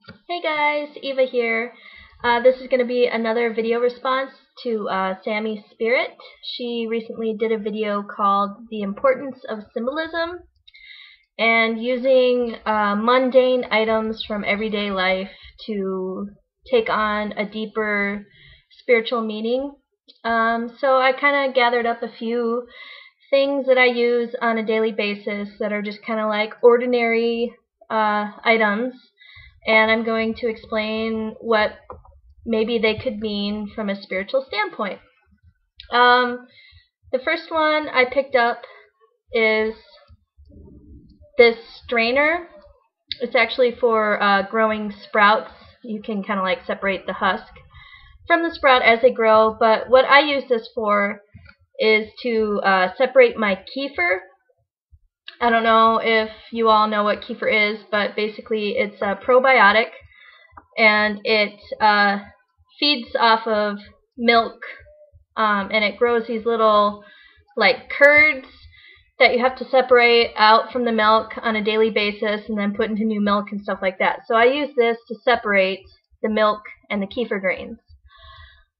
Hey guys, Eva here. This is going to be another video response to Sammy's Spirit. She recently did a video called The Importance of Symbolism, and using mundane items from everyday life to take on a deeper spiritual meaning. So I kind of gathered up a few things that I use on a daily basis that are just kind of like ordinary items, and I'm going to explain what maybe they could mean from a spiritual standpoint. The first one I picked up is this strainer. It's actually for growing sprouts. You can kind of like separate the husk from the sprout as they grow, but what I use this for is to separate my kefir. I don't know if you all know what kefir is, but basically it's a probiotic, and it feeds off of milk, and it grows these little like curds that you have to separate out from the milk on a daily basis and then put into new milk and stuff like that. So I use this to separate the milk and the kefir grains.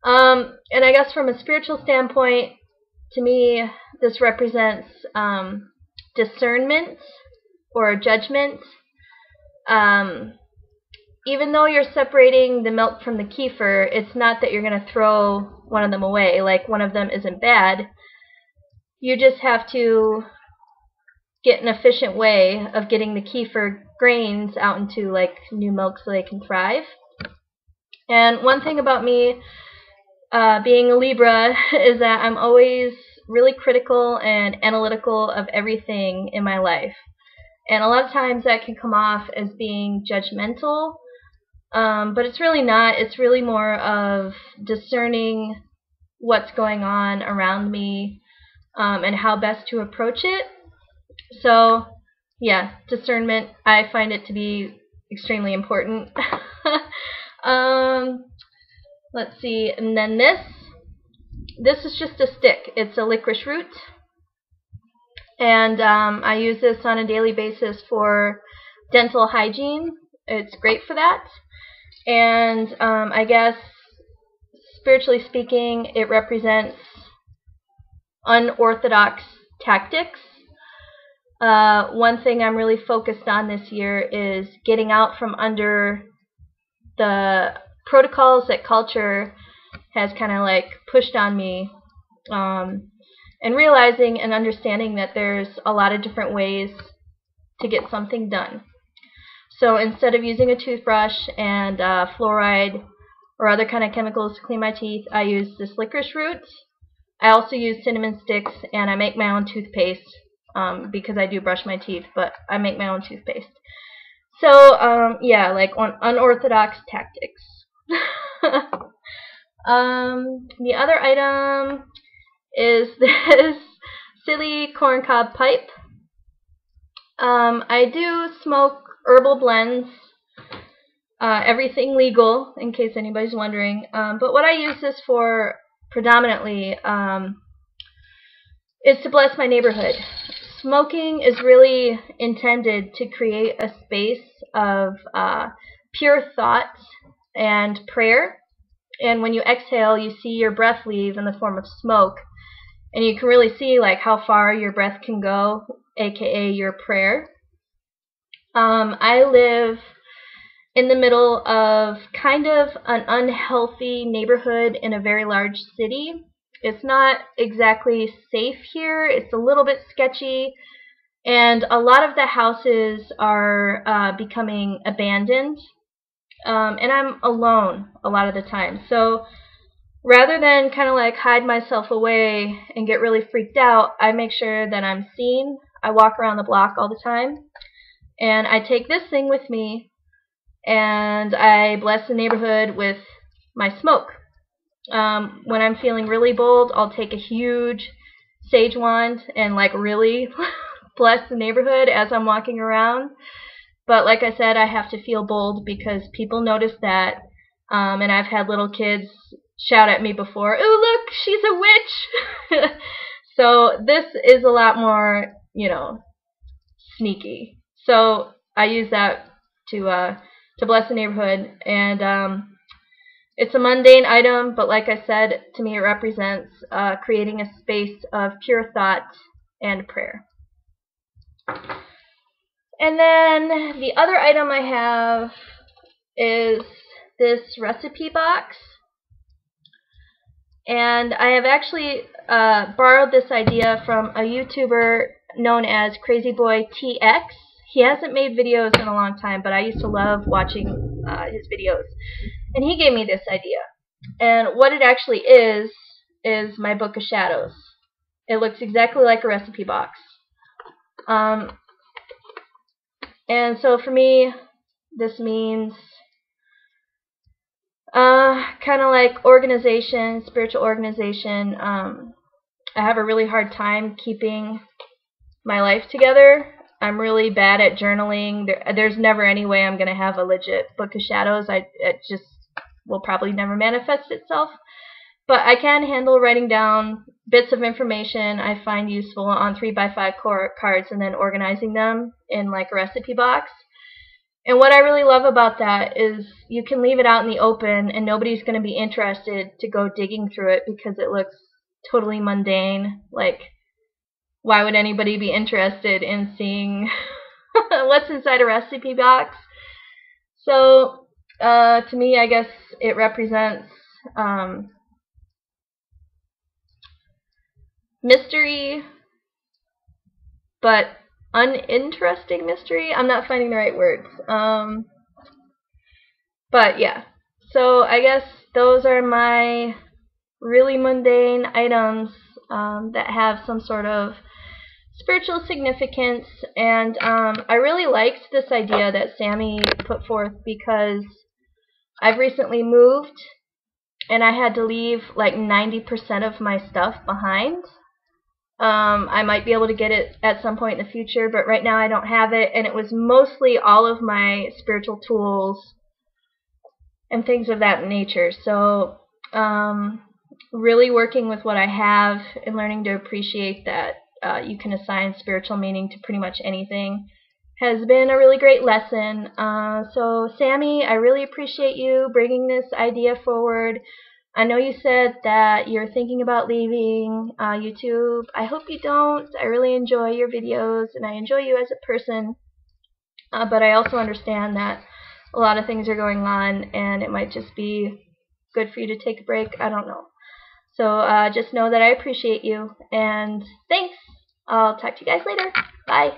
And I guess from a spiritual standpoint, to me, this represents discernment or judgment. Even though you're separating the milk from the kefir, it's not that you're going to throw one of them away. Like, one of them isn't bad. You just have to get an efficient way of getting the kefir grains out into like new milk so they can thrive. And one thing about me being a Libra is that I'm always really critical and analytical of everything in my life. And a lot of times that can come off as being judgmental, but it's really not. It's really more of discerning what's going on around me, and how best to approach it. So yeah, discernment, I find it to be extremely important. Let's see, and then this is just a stick. It's a licorice root, and I use this on a daily basis for dental hygiene. It's great for that, and I guess spiritually speaking, it represents unorthodox tactics. One thing I'm really focused on this year is getting out from under the protocols that culture has kind of like pushed on me, and realizing and understanding that there's a lot of different ways to get something done. So instead of using a toothbrush and fluoride or other kind of chemicals to clean my teeth, I use this licorice root. I also use cinnamon sticks, and I make my own toothpaste, because I do brush my teeth, but I make my own toothpaste. So yeah, like unorthodox tactics. The other item is this silly corncob pipe. I do smoke herbal blends, everything legal, in case anybody's wondering. But what I use this for predominantly is to bless my neighborhood. Smoking is really intended to create a space of pure thought and prayer. And when you exhale, you see your breath leave in the form of smoke. And you can really see like how far your breath can go, aka your prayer. I live in the middle of kind of an unhealthy neighborhood in a very large city. It's not exactly safe here. It's a little bit sketchy, and a lot of the houses are becoming abandoned. And I'm alone a lot of the time. So rather than kind of like hide myself away and get really freaked out, I make sure that I'm seen. I walk around the block all the time, and I take this thing with me, and I bless the neighborhood with my smoke. When I'm feeling really bold, I'll take a huge sage wand and like really bless the neighborhood as I'm walking around. But like I said, I have to feel bold because people notice that, and I've had little kids shout at me before, "Ooh, look, she's a witch!" So this is a lot more, sneaky. So I use that to to bless the neighborhood. And it's a mundane item, but like I said, to me it represents creating a space of pure thought and prayer. And then the other item I have is this recipe box. And I have actually borrowed this idea from a YouTuber known as CrazyBoyTX. He hasn't made videos in a long time, but I used to love watching his videos. And he gave me this idea. And what it actually is my Book of Shadows. It looks exactly like a recipe box. And so for me, this means kind of like organization, spiritual organization. I have a really hard time keeping my life together. I'm really bad at journaling. There's never any way I'm going to have a legit Book of Shadows. It just will probably never manifest itself. But I can handle writing down bits of information I find useful on 3x5 cards and then organizing them in like a recipe box. And what I really love about that is you can leave it out in the open and nobody's going to be interested to go digging through it because it looks totally mundane. Like, why would anybody be interested in seeing what's inside a recipe box? So, to me, I guess it represents mystery, but uninteresting mystery. I'm not finding the right words. But yeah, so I guess those are my really mundane items that have some sort of spiritual significance. And I really liked this idea that Sammy put forth because I've recently moved and I had to leave like 90% of my stuff behind. I might be able to get it at some point in the future, but right now I don't have it, and it was mostly all of my spiritual tools and things of that nature. So really working with what I have and learning to appreciate that you can assign spiritual meaning to pretty much anything has been a really great lesson. So Sammy, I really appreciate you bringing this idea forward. I know you said that you're thinking about leaving YouTube. I hope you don't. I really enjoy your videos and I enjoy you as a person. But I also understand that a lot of things are going on and it might just be good for you to take a break. I don't know. So just know that I appreciate you and thanks. I'll talk to you guys later. Bye.